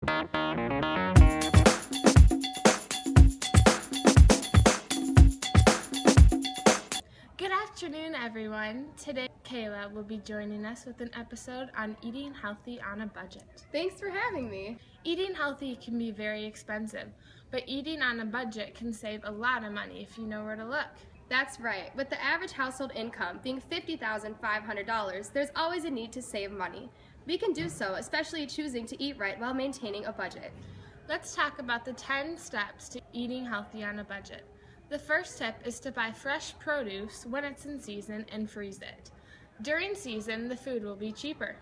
Good afternoon, everyone. Today, Kayla will be joining us with an episode on eating healthy on a budget. Thanks for having me. Eating healthy can be very expensive, but eating on a budget can save a lot of money if you know where to look. That's right. With the average household income being $50,500, there's always a need to save money. We can do so, especially choosing to eat right while maintaining a budget. Let's talk about the 10 steps to eating healthy on a budget. The first tip is to buy fresh produce when it's in season and freeze it. During season, the food will be cheaper.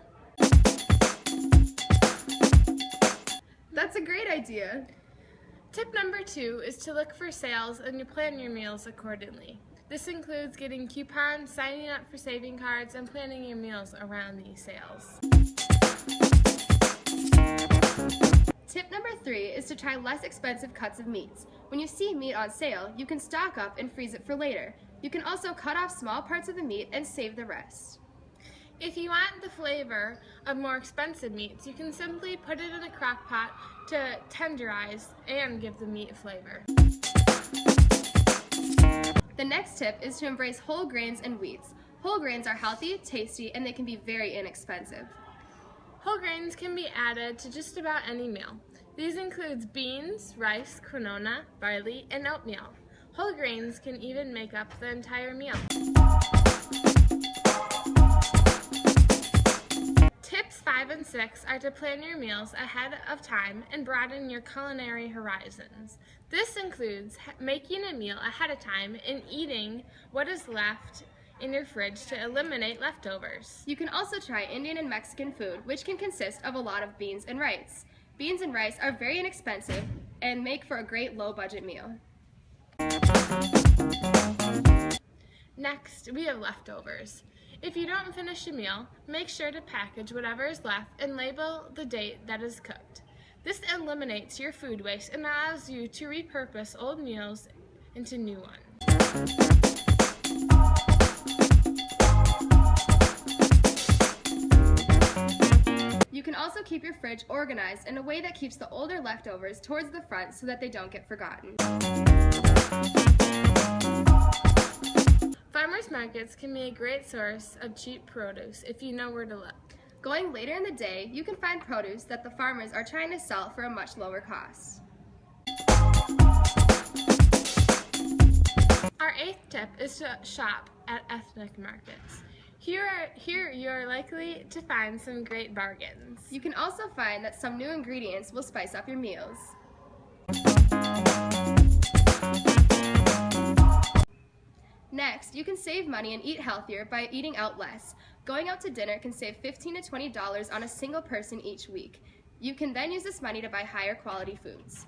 That's a great idea. Tip number 2 is to look for sales and you plan your meals accordingly. This includes getting coupons, signing up for saving cards, and planning your meals around these sales. Tip number 3 is to try less expensive cuts of meats. When you see meat on sale, you can stock up and freeze it for later. You can also cut off small parts of the meat and save the rest. If you want the flavor of more expensive meats, you can simply put it in a crock pot to tenderize and give the meat flavor. The next tip is to embrace whole grains and wheats. Whole grains are healthy, tasty, and they can be very inexpensive. Whole grains can be added to just about any meal. These include beans, rice, quinoa, barley, and oatmeal. Whole grains can even make up the entire meal. Tips 5 and 6 are to plan your meals ahead of time and broaden your culinary horizons. This includes making a meal ahead of time and eating what is left in your fridge to eliminate leftovers. You can also try Indian and Mexican food, which can consist of a lot of beans and rice. Beans and rice are very inexpensive and make for a great low-budget meal. Next, we have leftovers. If you don't finish a meal, make sure to package whatever is left and label the date that is cooked. This eliminates your food waste and allows you to repurpose old meals into new ones. You can also keep your fridge organized in a way that keeps the older leftovers towards the front so that they don't get forgotten. Farmers markets can be a great source of cheap produce if you know where to look. Going later in the day, you can find produce that the farmers are trying to sell for a much lower cost. Our 8th tip is to shop at ethnic markets. Here you are likely to find some great bargains. You can also find that some new ingredients will spice up your meals. Next, you can save money and eat healthier by eating out less. Going out to dinner can save $15 to $20 on a single person each week. You can then use this money to buy higher quality foods.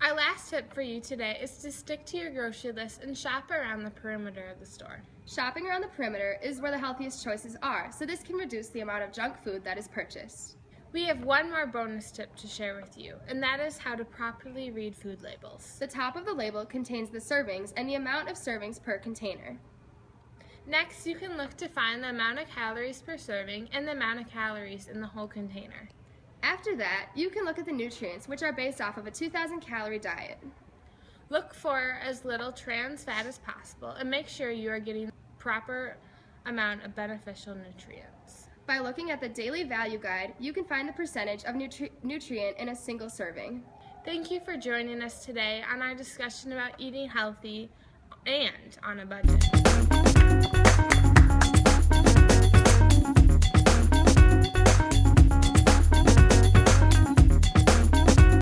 Our last tip for you today is to stick to your grocery list and shop around the perimeter of the store. Shopping around the perimeter is where the healthiest choices are, so this can reduce the amount of junk food that is purchased. We have one more bonus tip to share with you, and that is how to properly read food labels. The top of the label contains the servings and the amount of servings per container. Next, you can look to find the amount of calories per serving and the amount of calories in the whole container. After that, you can look at the nutrients, which are based off of a 2,000 calorie diet. Look for as little trans fat as possible and make sure you are getting the proper amount of beneficial nutrients. By looking at the daily value guide, you can find the percentage of nutrient in a single serving. Thank you for joining us today on our discussion about eating healthy and on a budget.